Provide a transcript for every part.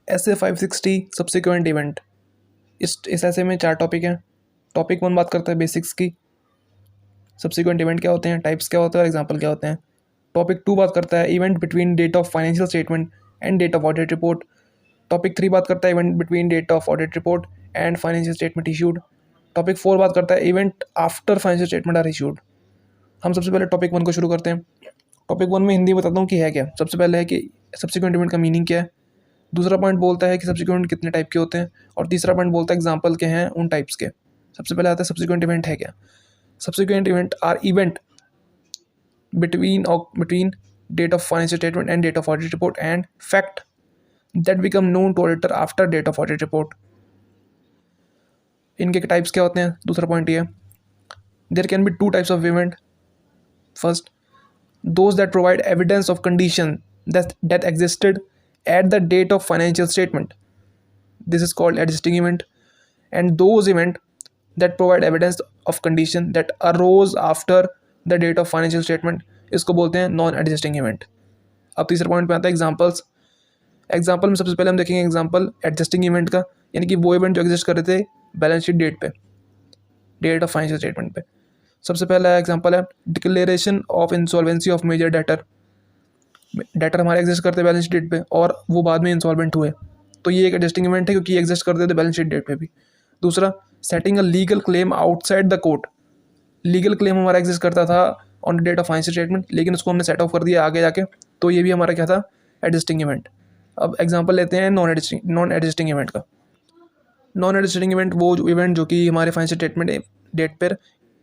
ऐसे 560 subsequent event. इस ऐसे में 4 टॉपिक हैं। टॉपिक 1 बात करता है बेसिक्स की, सब्सिक्वेंट इवेंट क्या होते हैं, टाइप्स क्या होते हैं और एग्जाम्पल क्या होते हैं। टॉपिक 2 बात करता है event between date of financial statement and date of audit report. Topic 3 बात करता है event between date of audit report and financial statement issued. Topic 4 बात करता है event after financial statement are issued. हम सबसे पहले टॉपिक 1 को शुरू करते हैं। टॉपिक 1 में हिंदी बताता हूँ कि है क्या। सबसे पहले है कि सब्सिक्वेंट इवेंट का मीनिंग क्या है। दूसरा पॉइंट बोलता है कि सब्सिक्वेंट कितने टाइप के होते हैं, और तीसरा पॉइंट बोलता है एग्जाम्पल के हैं उन टाइप्स के। सबसे पहले आता है सब्सिक्वेंट इवेंट है क्या। Subsequent event are event between date of financial statement and date of audit report and fact that become known to auditor after date of audit report। इनके टाइप्स क्या होते हैं, दूसरा पॉइंट ये है there can be 2 types of event. First, those that provide evidence of condition that existed at the date of financial statement, this is called existing event, and those event that provide evidence of condition that arose after the date of financial statement, इसको बोलते हैं non adjusting event. अब तीसरे point पे आता है examples. Example में सबसे पहले हम देखेंगे एग्जांपल एडजस्टिंग इवेंट का, यानी कि वो इवेंट जो एग्जिस्ट कर रहे थे बैलेंस शीट डेट पे, डेट ऑफ फाइनेंशियल स्टेटमेंट पे। सबसे पहला एग्जांपल है declaration of insolvency of major debtor. Debtor हमारे एग्जिस्ट करते बैलेंस शीट डेट पे और वो बाद में इंसॉल्वेंट हुए, तो ये एक एडजस्टिंग इवेंट है क्योंकि ये एग्जिस्ट करते थे बैलेंस शीट डेट पे भी। दूसरा, settling a legal claim outside the court. Legal claim हमारा एग्जिस्ट करता था on date of financial statement, लेकिन उसको हमने सेट ऑफ कर दिया आगे जाके, तो ये भी हमारा क्या था, एडजस्टिंग इवेंट। अब एग्जांपल लेते हैं नॉन एडजस्टिंग इवेंट का। नॉन एडजस्टिंग इवेंट वो इवेंट जो कि हमारे फाइनेंशियल स्टेटमेंट डेट पर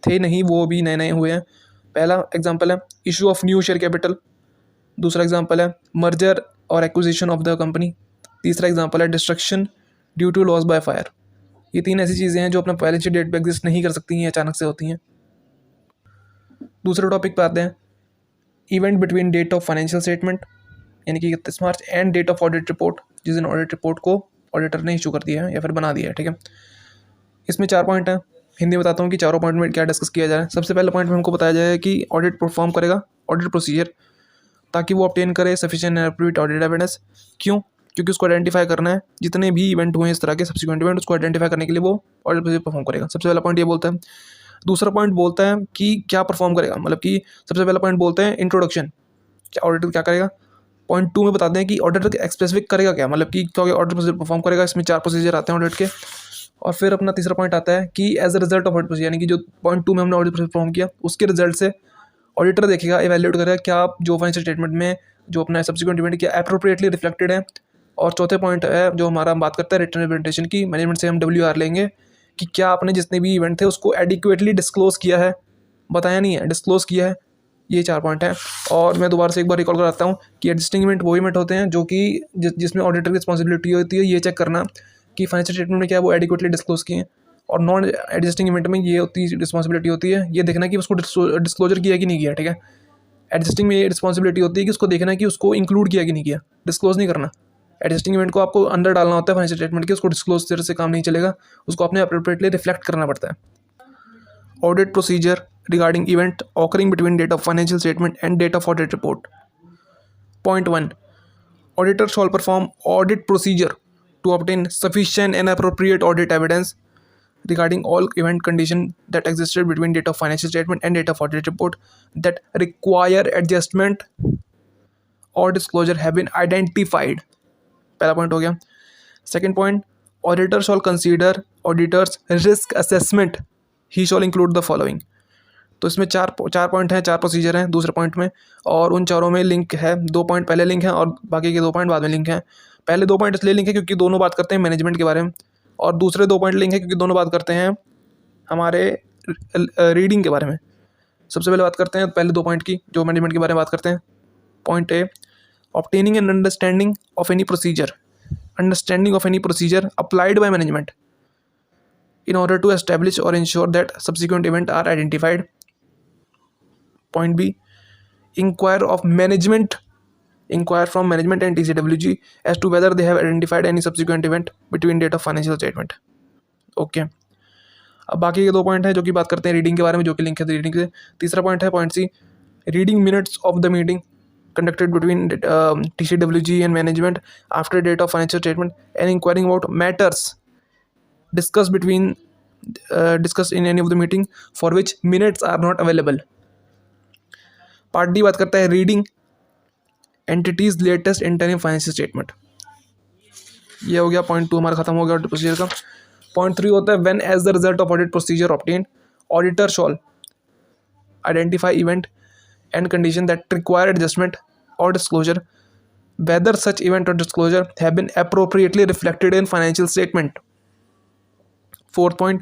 थे नहीं, वो भी नए नए हुए हैं। पहला एग्जांपल है issue of new share capital. दूसरा एग्जांपल है मर्जर और एक्विजिशन ऑफ द कंपनी। तीसरा एग्जांपल है destruction due to loss by fire. ये 3 ऐसी चीज़ें हैं जो अपना बैलेंस शीट डेट पे एग्जिस्ट नहीं कर सकती हैं, अचानक से होती हैं। दूसरे टॉपिक पे आते हैं event between date of financial statement यानी कि 31 March end date of audit report, जिस दिन ऑडिट रिपोर्ट को ऑडिटर ने इशू कर दिया है या फिर बना दिया है, ठीक है। इसमें 4 पॉइंट हैं, हिंदी बताता हूँ कि चारों पॉइंट में क्या डिस्कस किया जा रहा है। सबसे पहले पॉइंट में हमको बताया जाए कि ऑडिट परफॉर्म करेगा ऑडिट प्रोसीजर, ताकि वो ऑब्टेन करे sufficient and appropriate audit evidence. क्यों? क्योंकि उसको आइडेंटिफाई करना है, जितने भी इवेंट हुए इस तरह के सब्सिक्वेंट इवेंट, उसको आइडेंटिफाई करने के लिए वो ऑडिट प्रोसीजर परफॉर्म करेगा। सबसे पहला पॉइंट ये बोलता है। दूसरा पॉइंट बोलता है कि क्या परफॉर्म करेगा, मतलब कि सबसे पहला पॉइंट बोलते हैं इंट्रोडक्शन, क्या ऑडिटर क्या करेगा। पॉइंट 2 में बताते हैं कि ऑडिटर स्पेसिफिक करेगा क्या, मतलब कि क्या ऑडिट प्रोसीजर परफॉर्म करेगा। इसमें 4 प्रोसीजर आते हैं ऑडिट के। और फिर अपना तीसरा पॉइंट आता है कि as a result of audit procedure, यानी कि जो पॉइंट 2 में हमने ऑडिट प्रोसीजर परफॉर्म किया उसके रिजल्ट से ऑडिटर देखेगा, इवैल्यूएट करेगा क्या जो फाइनेंशियल स्टेटमेंट में जो अपना सब्सिक्वेंट इवेंट क्या एप्रोप्रिएटली रिफ्लेक्टेड है। और चौथे पॉइंट है जो हमारा हम बात करते हैं रिटर्न रिप्रेजेंटेशन की, मैनेजमेंट से हम WR लेंगे कि क्या आपने जितने भी इवेंट थे उसको एडिक्वेटली डिस्क्लोज किया है, बताया नहीं है, डिस्क्लोज किया है। ये 4 पॉइंट हैं। और मैं दोबारा से एक बार रिकॉल कराता हूँ कि एडजस्टिंग इवेंट वो इवेंट होते हैं जो कि जिसमें ऑडिटर की रिस्पॉन्सिबिलिटी होती है ये चेक करना कि फाइनेंशियल स्टेटमेंट में क्या वो एडिक्वेटली डिस्क्लोज किए हैं। और नॉन एडजस्टिंग इवेंट में ये रिस्पॉन्सिबिलिटी होती है ये देखना कि उसको डिस्क्लोजर किया कि नहीं किया, ठीक है। एडजस्टिंग में ये रिस्पॉन्सिबिलिटी होती है कि उसको देखना कि उसको इंक्लूड किया कि नहीं किया, डिस्क्लोज नहीं करना। एडजस्टिंग इवेंट को आपको अंदर डालना होता है फाइनेंशियल स्टेटमेंट के, उसको डिस्क्लोज से काम नहीं चलेगा, उसको अपने अप्रोप्रिएटली रिफ्लेक्ट करना पड़ता है। Audit procedure regarding event occurring between date of financial statement and date of audit report. Point 1. Auditor shall perform audit procedure to obtain sufficient and appropriate audit evidence regarding all event condition that existed between date of financial statement and date of audit report that require adjustment or disclosure have been identified. पहला point हो गया। Second point, auditor shawl consider auditors risk assessment, he shawl include the following. तो इसमें चार point हैं, 4 procedure हैं दूसरे point में, और उन चारों में लिंक है। 2 पॉइंट पहले लिंक हैं और बाकी के 2 पॉइंट बाद में लिंक हैं। पहले 2 पॉइंट इसलिए लिंक है क्योंकि दोनों बात करते हैं मैनेजमेंट के बारे में, और दूसरे 2 पॉइंट लिंक है क्योंकि दोनों बात करते हैं हमारे रीडिंग के बारे में। सबसे पहले बात करते हैं पहले 2 पॉइंट की जो मैनेजमेंट के बारे में बात करते हैं। Point A, obtaining an understanding of any procedure applied by management in order to establish or ensure that subsequent events are identified. Point B, inquire from management and TCWG as to whether they have identified any subsequent event between date of financial statement. Okay. अब बाकी के 2 point हैं जो कि बात करते हैं reading के बारे में, जो कि लिंक है रीडिंग से। तीसरा पॉइंट है point C, reading minutes of the meeting conducted between TCWG and management after date of financial statement and inquiring about matters discussed discussed in any of the meeting for which minutes are not available. Part D बात करता है reading entities latest interim financial statement. ये हो गया point 2 हमारा खत्म हो गया ऑडिट प्रोसीजर का। पॉइंट 3 होता है when as the result of audit procedure obtain auditor shall identify event and condition that require adjustment or disclosure whether such event or disclosure have been appropriately reflected in financial statement. Fourth point,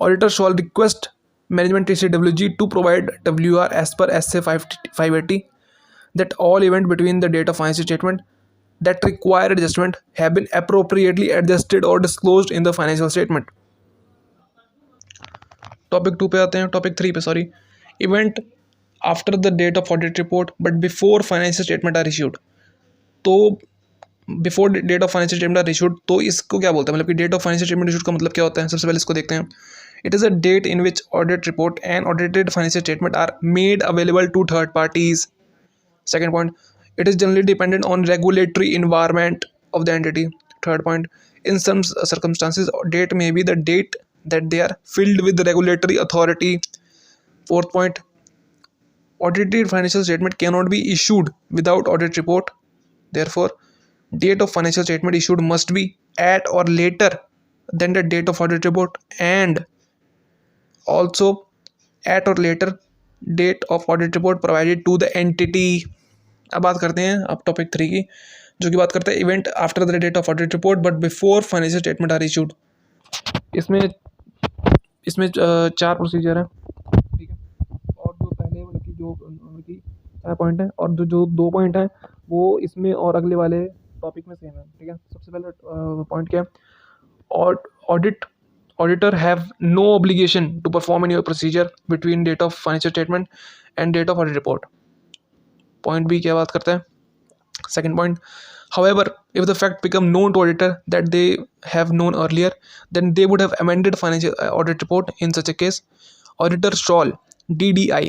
auditor shall request management TCWG to provide WR as per SA 580 that all event between the date of financial statement that require adjustment have been appropriately adjusted or disclosed in the financial statement. Topic 2 पे आते हैं, topic 3 पे sorry. Event after the date of audit report but before financial statement are issued. तो before date of financial statement are issued, तो इसको क्या बोलते हैं, मतलब कि date of financial statement issued का मतलब क्या होता है। सबसे पहले इसको देखते हैं। It is a date in which audit report and audited financial statement are made available to third parties. Second point, it is generally dependent on regulatory environment of the entity. Third point, in some circumstances date may be the date that they are filled with the regulatory authority. Fourth point, audited financial statement cannot be issued without audit report. Therefore, date of financial statement issued must be at or later than the date of audit report, and also at or later date of audit report provided to the entity. अब बात करते हैं अब topic 3 की, जो कि बात करता है event after the date of audit report but before financial statement are issued. इसमें 4 प्रोसीजर है, ठीक है। और जो पहले मतलब कि 4 पॉइंट है और जो 2 पॉइंट है वो इसमें और अगले वाले टॉपिक में सेम है, ठीक है। सबसे पहले पॉइंट क्या है, auditor have no obligation to perform in your procedure between date of financial statement and date of audit report. Point B क्या बात करता है, second point, however if the fact become known to auditor that they have known earlier, then they would have amended financial audit report. In such a case, auditor shall DDI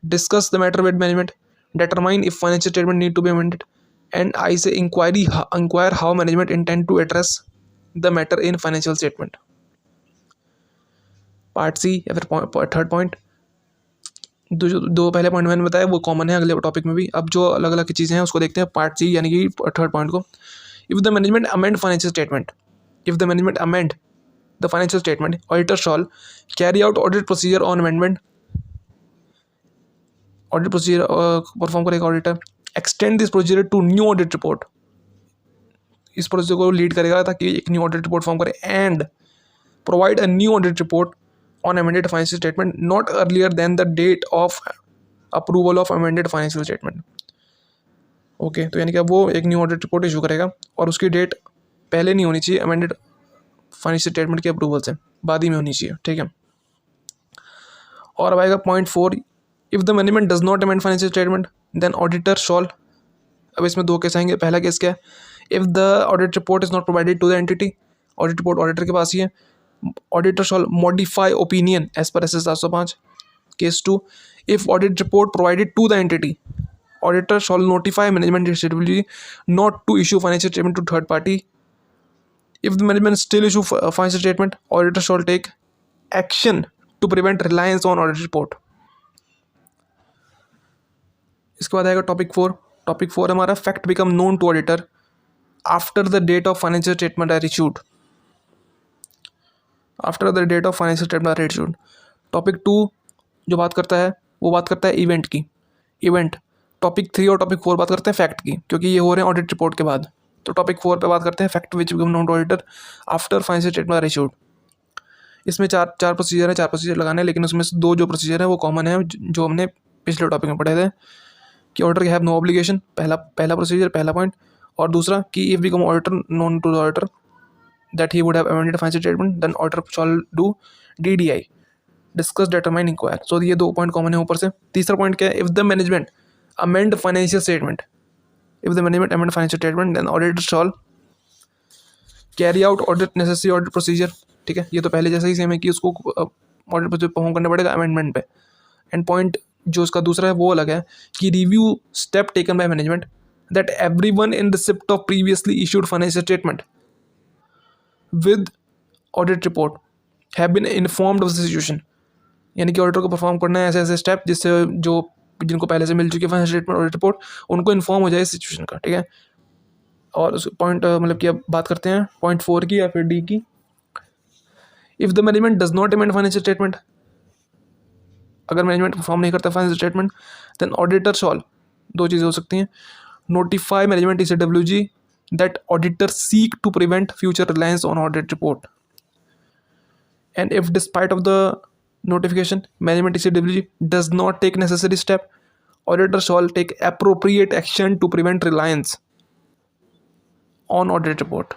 discuss the matter with management, determine if financial statement need to be amended, and I say inquire how management intend to address the matter in financial statement. Part C या फिर third point, दो पहले point मैंने बताया वो common है अगले topic में भी। अब जो अलग अलग चीज़ें हैं उसको देखते हैं पार्ट सी यानी कि थर्ड पॉइंट को। If the management amend financial statement, if the management amend the financial statement, auditor shall carry out audit procedure on amendment. Audit procedure perform करेगा auditor, extend this procedure to new audit report, इस procedure को lead करेगा ताकि एक new audit report form करे, and provide a new audit report on amended financial statement not earlier than the date of approval of amended financial statement. Okay, तो यानी कि वो एक न्यू ऑडिट रिपोर्ट इशू करेगा और उसकी डेट पहले नहीं होनी चाहिए अमेंडेड फाइनेंशियल स्टेटमेंट के अप्रूवल से, बाद ही में होनी चाहिए, ठीक है। और अब आएगा point 4, if the management does not amend financial statement then auditor shall. अब इसमें 2 केस आएंगे। पहला केस क्या है, if the audit report is not provided to the entity, audit report auditor के पास ही है, auditor shall modify opinion as per SS 705. Case 2, if audit report provided to the entity, auditor shall notify management TCWG not to issue financial statement to third party. If the management still issue financial statement, auditor shall take action to prevent reliance on audit report. इसके बाद आएगा topic 4। Topic 4 हमारा fact become known to auditor after the date of financial statement are issued. After the date of financial statement are issued. Topic 2 जो बात करता है वो बात करता है इवेंट की, इवेंट। टॉपिक 3 और टॉपिक 4 बात करते हैं फैक्ट की, क्योंकि ये हो रहे हैं ऑडिट रिपोर्ट के बाद। तो टॉपिक 4 पे बात करते हैं fact which become known to auditor after financial statement are issued. इसमें चार प्रोसीजर है, 4 प्रोसीजर लगाने हैं, लेकिन उसमें से 2 जो प्रोसीजर है वो कॉमन है जो हमने पिछले टॉपिक में पढ़े थे कि ऑडिटर के हैव नो ऑब्लिगेशन, पहला प्रोसीजर, पहला पॉइंट। और दूसरा कि if become auditor known to the auditor that he would have amended financial statement, then auditor shall do DDI discuss, determine, inquire. So ये 2 पॉइंट कॉमन है ऊपर से। तीसरा पॉइंट क्या है, if the management amend financial statement, if the management amend financial statement then auditor shall carry out audit necessary audit procedure, ठीक है। ये तो पहले जैसा ही सेम है कि उसको ऑडिट प्रोसीजर परफॉर्म करना पड़ेगा अमेंडमेंट पे। एंड पॉइंट जो उसका दूसरा है वो अलग है कि review step taken by management that everyone in receipt of previously issued financial statement with audit report have been informed of the situation. यानी कि ऑडिटर को परफॉर्म करना है ऐसे ऐसे स्टेप जिससे जो जिनको पहले से मिल चुकी है फाइनेंशियल स्टेटमेंट ऑडिट रिपोर्ट उनको इन्फॉर्म हो जाए इस सिचुएशन का, ठीक है। और उस पॉइंट मतलब कि अब बात करते हैं पॉइंट 4 की या फिर डी की। If the management does not amend financial statement, अगर मैनेजमेंट परफॉर्म नहीं करता financial statement, then auditor shall, दो चीज़ें हो सकती हैं, notify management ECWG that auditor seek to prevent future reliance on audit report, and if despite of the notification management ECWG does not take necessary step, auditor shall take appropriate action to prevent reliance on audit report.